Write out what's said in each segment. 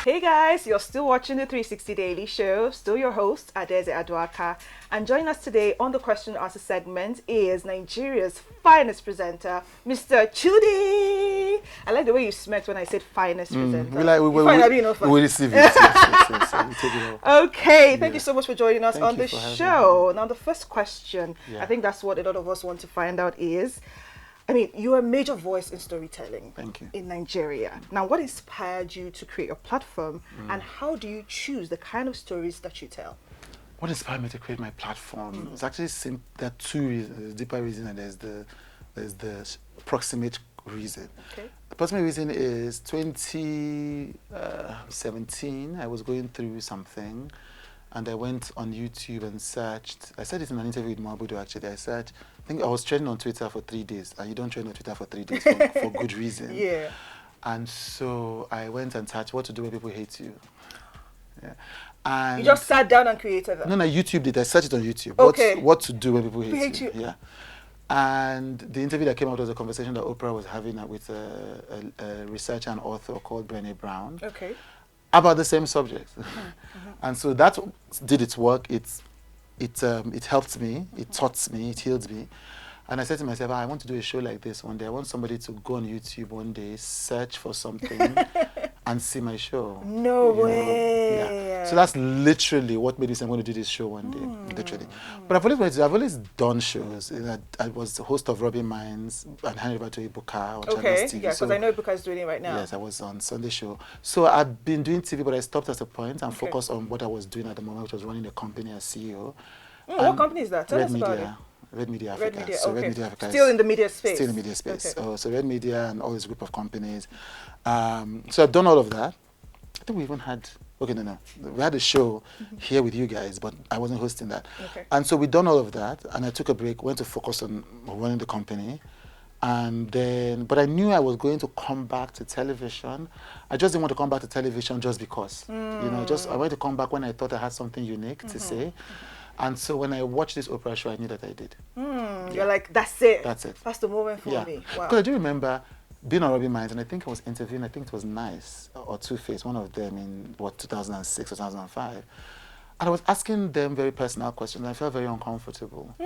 Hey guys, you're still watching the 360 Daily Show. Still your host, Adewale. And joining us today on the question and answer segment is Nigeria's finest presenter, Mr. Chude. I like the way you smirked when I said finest presenter. We receive it. Yes, we take it all. Okay, thank you so much for joining us on the show. Me. Now, the first question, I think that's what a lot of us want to find out is, I mean, you're a major voice in storytelling. Thank you. In Nigeria. Now, what inspired you to create your platform, and how do you choose the kind of stories that you tell? What inspired me to create my platform? It's actually there are two reasons. There's a deeper reason and there's the proximate reason. Okay. The proximate reason is 2017. I was going through something, and I went on YouTube and searched. I said it in an interview with Mabudu actually. I think I was trending on Twitter for 3 days, and you don't trend on Twitter for 3 days for good reason. Yeah. And so I went and searched what to do when people hate you. Yeah. And you just sat down and created that? No, YouTube did. I searched it on YouTube. Okay. What to do when people hate you. Yeah. And the interview that came out was a conversation that Oprah was having with a researcher and author called Brené Brown. Okay. About the same subject. And so that did its work. It helped me, it taught me, it healed me. And I said to myself, I want to do a show like this one day. I want somebody to go on YouTube one day, search for something, and see my show. No way. Yeah. So that's literally what made me say I'm going to do this show one day, literally. But I've always done shows. I was the host of Robin Minds and handed over to Ibuka on Channels TV. Yeah, because I know Ibuka is doing it right now. Yes, I was on Sunday show. So I've been doing TV, but I stopped at a point and focused on what I was doing at the moment, which was running the company as CEO. What company is that? Tell us about it. Red Media Africa. Red Media, so okay. Red Media Africa still in the media space. Still in the media space. Okay. So Red Media and all this group of companies. So I've done all of that. I think we even had we had a show here with you guys, but I wasn't hosting that. Okay. And so we've done all of that, and I took a break, went to focus on running the company. And then, but I knew I was going to come back to television. I just didn't want to come back to television just because. I wanted to come back when I thought I had something unique to say. And so when I watched this Oprah show, I knew that I did. You're like, that's it. That's it. That's the moment for me. Wow. Because I do remember being on Robin Minds, and I think I was interviewing, I think it was Nice or Two-Face, one of them in 2006 or 2005. And I was asking them very personal questions, and I felt very uncomfortable.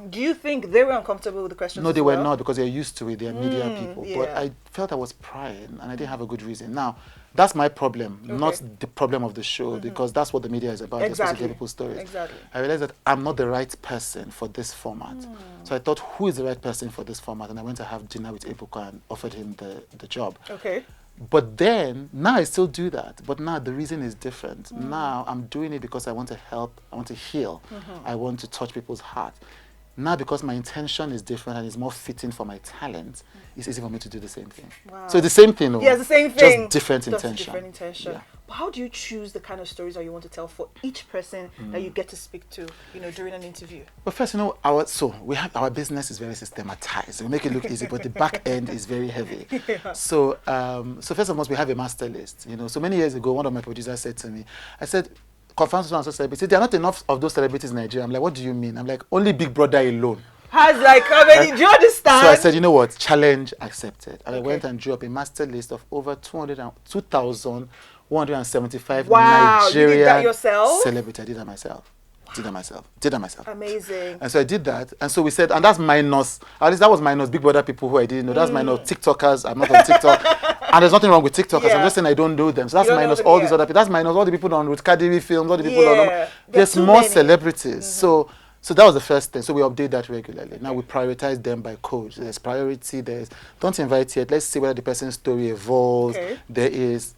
Do you think they were uncomfortable with the questions? No, they were not, because they're used to it. They're media people. Yeah. But I felt I was prying, and I didn't have a good reason. Now, that's my problem, not the problem of the show, because that's what the media is about. They're supposed to tell people's stories. Exactly. I realized that I'm not the right person for this format. So I thought, who is the right person for this format? And I went to have dinner with Ebuka and offered him the job. Okay. But then, now I still do that. But now the reason is different. Now I'm doing it because I want to help, I want to heal, I want to touch people's heart. Now, because my intention is different and is more fitting for my talent, it's easy for me to do the same thing. Wow. So the same thing. Yeah, it's the same thing. Just different intention. Different intention. Yeah. But how do you choose the kind of stories that you want to tell for each person that you get to speak to, during an interview? Well, first, our business is very systematized. We make it look easy, but the back end is very heavy. Yeah. So first of all, we have a master list. So many years ago, one of my producers said to me, I said, confirm so celebrities. There are not enough of those celebrities in Nigeria. I'm like, what do you mean? I'm like, only Big Brother alone. Has how many? Do you understand? So I said, you know what? Challenge accepted. And I went and drew up a master list of over 2,175 Wow, you did that Nigerian yourself? celebrities. I did that myself. Amazing. And so I did that. And so we said, and that's minus, at least that was minus Big Brother people who I didn't know. That's minus TikTokers. I'm not on TikTok. And there's nothing wrong with TikTokers. Yeah. I'm just saying I don't know them. So that's minus all these other people. That's minus all the people on with Kadiri films, all the people on. There's more celebrities. So that was the first thing. So we update that regularly. Now we prioritize them by code. There's priority. There's don't invite yet. Let's see whether the person's story evolves. Okay. There is,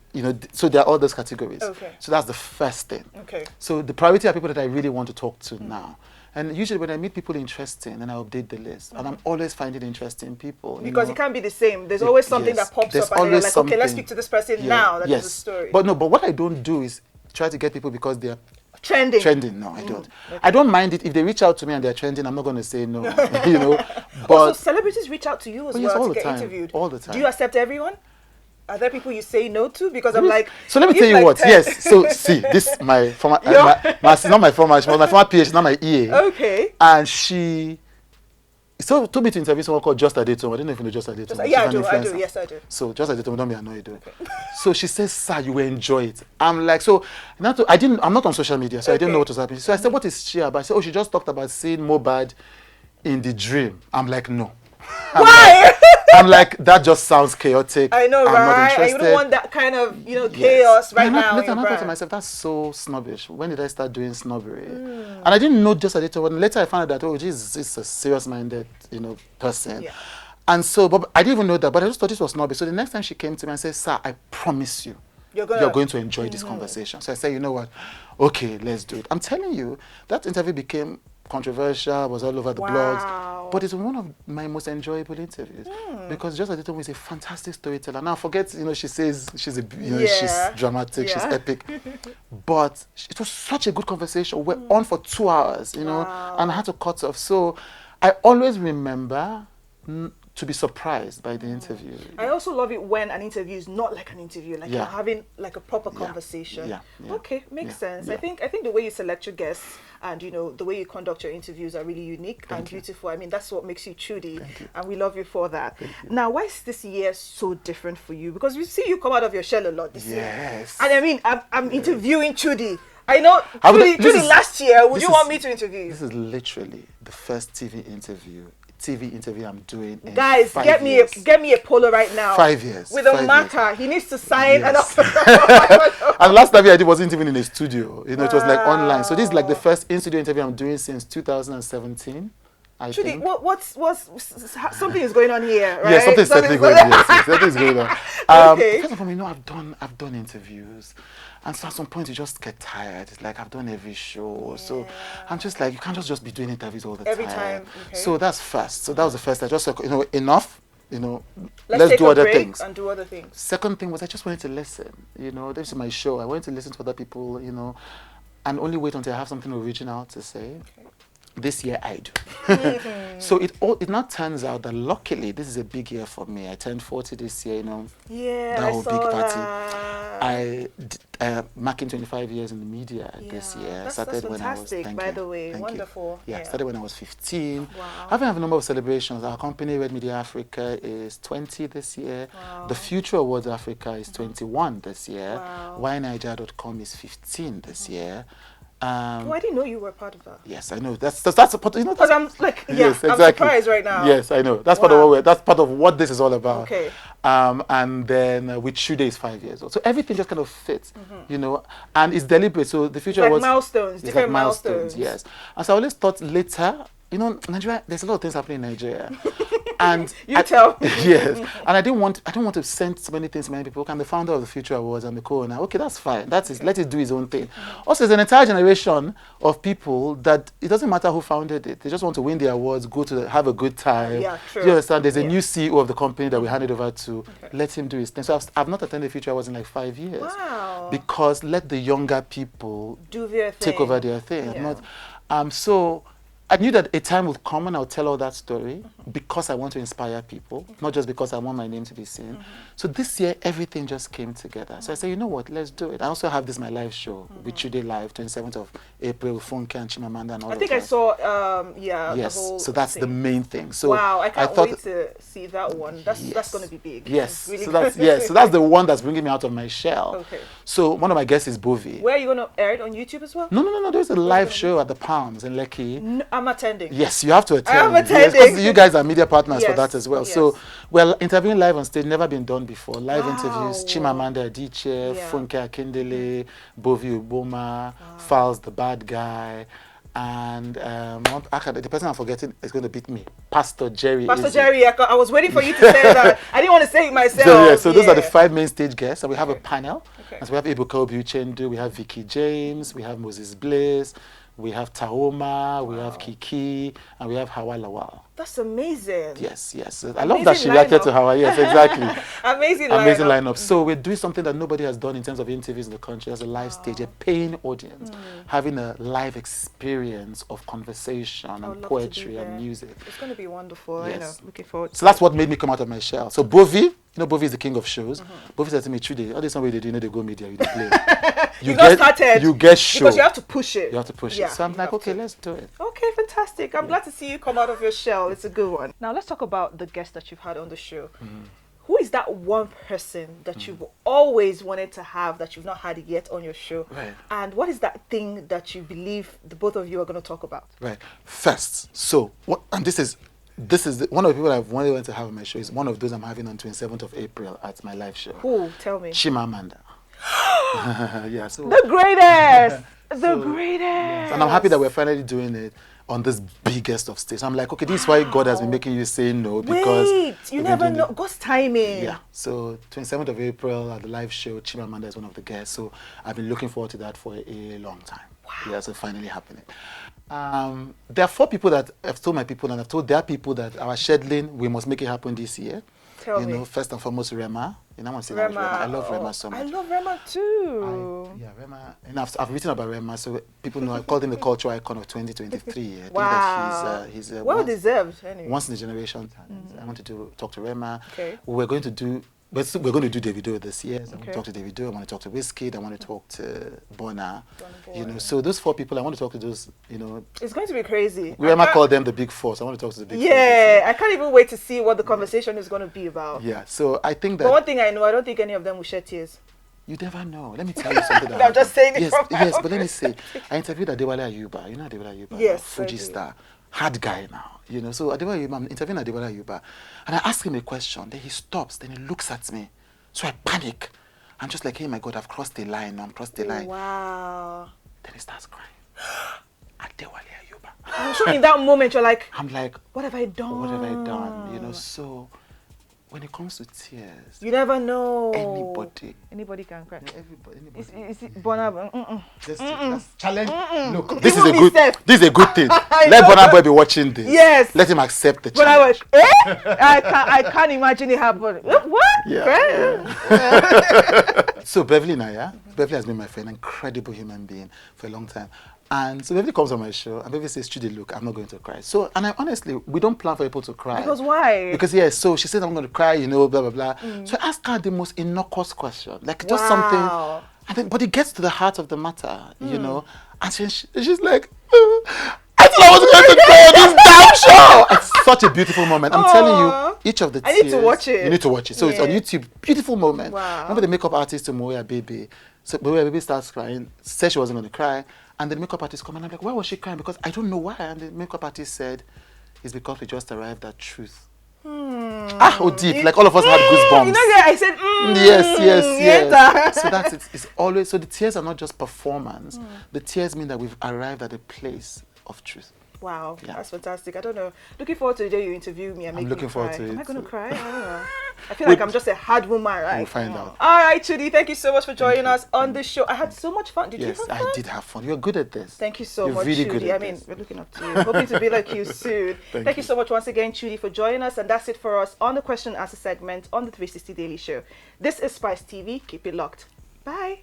so there are all those categories. Okay. So that's the first thing. Okay. So the priority are people that I really want to talk to now. And usually when I meet people interesting, then I update the list. And I'm always finding interesting people. Because it can't be the same. There's always something that pops up and you're like, okay, let's speak to this person now. That is the story. But what I don't do is try to get people because they're trending. No, I don't. Okay. I don't mind it if they reach out to me and they're trending. I'm not going to say no. But also, celebrities reach out to you as well to get interviewed. All the time. Do you accept everyone? Are there people you say no to? Because I'm like, so let me tell you what. Yes. So see, this my former, not my former, she was my former PhD, not my EA. Okay. And she So told me to interview someone called Just Adetone. I don't know if you know Just Adetone. Yeah, I do. Yes, I do. So Just Adetone, don't be annoyed though. Okay. So she says, "Sir, you will enjoy it." I'm like, so I'm not on social media, so I didn't know what was happening. So I said, "What is she about?" She said, "Oh, she just talked about seeing Mohbad in the dream." I'm like, "No." Why? I'm like, that just sounds chaotic. I know, I'm right? not interested. And you don't want that kind of, chaos right now. Later, I thought to myself, that's so snobbish. When did I start doing snobbery? And I didn't know Just Adetone. When later I found out that, oh, Jesus, this is a serious-minded, person. Yeah. And so, but I didn't even know that. But I just thought this was snobbish. So the next time she came to me and said, "Sir, I promise you, you're going to enjoy this conversation." So I said, "You know what? Okay, let's do it." I'm telling you, that interview became controversial, was all over the blogs, but it's one of my most enjoyable interviews because Just Adetone is a fantastic storyteller. Now forget, she says she's she's dramatic, she's epic, but it was such a good conversation. We're on for 2 hours, and I had to cut off. So I always remember to be surprised by the interview. I also love it when an interview is not like an interview, like you're having like a proper conversation. Okay, makes sense. I think the way you select your guests and the way you conduct your interviews are really unique and beautiful. I mean, that's what makes you Chude, and we love you for that. Now, why is this year so different for you? Because we see you come out of your shell a lot this year. And I mean, I'm interviewing Chude. I know Chude last year. Would you want me to interview? This is literally the first TV interview I'm doing in Guys, 5 get years. me a polo right now. 5 years. With a marker. He needs to sign and and last time I did wasn't even in a studio. It was like online. So this is like the first in-studio interview I'm doing since 2017. I think. What's something is going on here, right? Yeah, something's certainly going on. Yes, something's going on. First of all, I've done interviews. And so at some point you just get tired. It's like I've done every show. So I'm just like, you can't just be doing interviews all the time. Every time. Okay. So that's first. So that was the first. I just like, enough. Let's do other things. And do other things. Second thing was I just wanted to listen. This is my show. I wanted to listen to other people, and only wait until I have something original to say. Okay. This year I do. So it now turns out that luckily this is a big year for me. I turned 40 this year, Yeah, that whole big party. That. Marking 25 years in the media this year. That's fantastic, by the way. Wonderful. Yeah, started when I was 15. Wow. I have a number of celebrations. Our company, Red Media Africa, is 20 this year. Wow. The Future Awards Africa is 21 this year. Wow. WhyNiger.com is 15 this year. I didn't know you were part of that. Yes, I know. That's a part. Because I'm like, yes, exactly. I'm surprised right now. Yes, I know. That's part of what this is all about. Okay. And then with Chude is 5 years old, so everything just kind of fits, and it's deliberate. So the future was milestones, different milestones. Yes, and so I always thought later. Nigeria. There's a lot of things happening in Nigeria, and tell me. Yes, and I don't want to send so many things to many people. I'm the founder of the Future Awards. I'm the co-owner. Okay, that's fine. Let it do its own thing. Also, there's an entire generation of people that it doesn't matter who founded it. They just want to win the awards, have a good time. Yeah, true. You understand? There's a new CEO of the company that we handed over to. Okay. Let him do his thing. So I've not attended Future Awards in like 5 years. Wow. Because let the younger people do their thing. Take over their thing. Yeah. So I knew that a time would come when I'll tell all that story because I want to inspire people, not just because I want my name to be seen. So this year, everything just came together. So I said, you know what, let's do it. I also have my live show with Chude Live, 27th of April, with Funke and Chimamanda and all of that. I think I saw, yes, the whole so that's thing. The main thing. So wow, I can't wait to see that one. That's going to be big. Yes, really so that's the one that's bringing me out of my shell. Okay. So one of my guests is Bovi. Where are you going to air it, on YouTube as well? No. There's a live show at the Palms in Lekki. No, I'm attending. Yes, you have to attend. I'm attending. Because you guys are media partners for that as well. Yes. So we're interviewing live on stage, never been done before. Live interviews, Chimamanda Adichie, Funke Akindele, Bovi Uboma, Falz the bad guy, and the person I'm forgetting is going to beat me, Pastor Jerry. Jerry, I was waiting for you to say that. I didn't want to say it myself. So those are the 5 main stage guests, and we have a panel. Okay. And so we have Ebuka Obiuchendu, we have Vicky James, we have Moses Bliss, we have Taoma, we have Kiki, and we have Hawa Lawal. That's amazing. Yes. I love that she reacted to Hawa. Yes, exactly. Amazing lineup. So we're doing something that nobody has done in terms of interviews in the country as a live stage, a paying audience, having a live experience of conversation and poetry and music. It's going to be wonderful. Yes. Looking forward to it. So that's what made me come out of my shell. So Bovi, Bovi is the king of shows. Bovi said to me, Chude, all this one way they do, they go media, you don't play. You've not started. You get show. Because you have to push it. You have to push Yeah, it. So I'm you like, have okay, to. let's do it. Okay, fantastic. I'm glad to see you come out of your shell. It's a good one. Now let's talk about the guests that you've had on the show. Who is that one person that you've always wanted to have that you've not had yet on your show? Right. And what is that thing that you believe the both of you are going to talk about? Right. First, so what? And this is one of the people I've wanted to have on my show is one of those I'm having on 27th of April at my live show. Who? Tell me. Chimamanda. Yeah. So The greatest. The So, greatest. yes. And I'm happy that we're finally doing it on this biggest of stage. I'm like, okay, this is why God has been making you say no, because Wait, you we've been never doing know. it. God's timing. Yeah. So 27th of April at the live show, Chimamanda is one of the guests. So I've been looking forward to that for a long time. Wow. Yeah, so finally happening. There are 4 people that I've told my people, and I've told their people that our scheduling, we must make it happen this year. Tell me. First and foremost, Rema. I want to say Rema. Rema. I love Rema so much. I love Rema too. Rema. And I've written about Rema, so people know I called him the cultural icon of 2023. I Wow. think that he's well deserved. Anyway. once in a generation talent. I wanted to talk to Rema. Okay. We're going to do Davido this year. So I want Okay. to talk to Davido. I want to talk to Wizkid. I want to talk to Bona. Boy. So those 4 people, I want to talk to those. It's going to be crazy. Rema called them the Big Four. So I want to talk to the Big Four. Yeah, I can't even wait to see what the conversation is going to be about. Yeah. So I think that. But one thing I know, I don't think any of them will shed tears. You never know. Let me tell you something. I'm just saying it Yes, from my yes. own But let me say, I interviewed Adewale Ayuba. You know Adewale Ayuba? Yes, Fuji I do. star, hard guy now. So Adewale Ayuba, I'm interviewing Adewale Ayuba, and I ask him a question. Then he stops. Then he looks at me. So I panic. I'm just like, hey, my God, I've crossed the line. I'm crossed the line. Wow. Then he starts crying. Adewale Ayuba. I'm sure in that moment you're like, I'm like, what have I done? what have I done? So when it comes to tears, You never know. anybody can cry. Anybody. Is it Burna Boy? That's challenge. Look, Even me self. this is a good thing. I Let know. Burna Boy be watching this. Yes. Let him accept the Burna Boy, challenge. I can't imagine it happen. What? Yeah. So Beverly Naya, Beverly has been my friend, incredible human being for a long time. And so Beverly comes on my show and Beverly says, Chude, look, I'm not going to cry. So, and I honestly, we don't plan for people to cry. Because why? Because, so she said, I'm going to cry, blah, blah, blah. So I asked her the most innocuous question, like just something. And then, but it gets to the heart of the matter, And she's like, I thought I was going to cry on this damn show. It's such a beautiful moment. I'm telling you, each of the tears. I need to watch it. You need to watch it. So it's on YouTube. Beautiful moment. Wow. Remember the makeup artist to Moya Baby. So Moya Baby starts crying, said she wasn't going to cry. And the makeup artist come and I'm like, why was she crying? Because I don't know why. And the makeup artist said, it's because we just arrived at truth. Oh, deep. Like all of us had goosebumps. I said, yes. So that's it. It's always, so the tears are not just performance. The tears mean that we've arrived at a place of truth. Wow, Yeah. that's fantastic. I don't know. Looking forward to the day you interview me and make me looking forward cry. to Am it. I going to cry? I don't know. I feel like I'm just a hard woman, right? We'll find out. All right, Chude, thank you so much for joining us on the show. I had so much fun. Did you Yes, have fun? I did have fun. You're good at this. Thank you so You're much, really Chude. good at I mean, this. we're looking up to you. Hoping to be like you soon. Thank you so much once again, Chude, for joining us. And that's it for us on the question and answer segment on the 360 Daily Show. This is Spice TV. Keep it locked. Bye.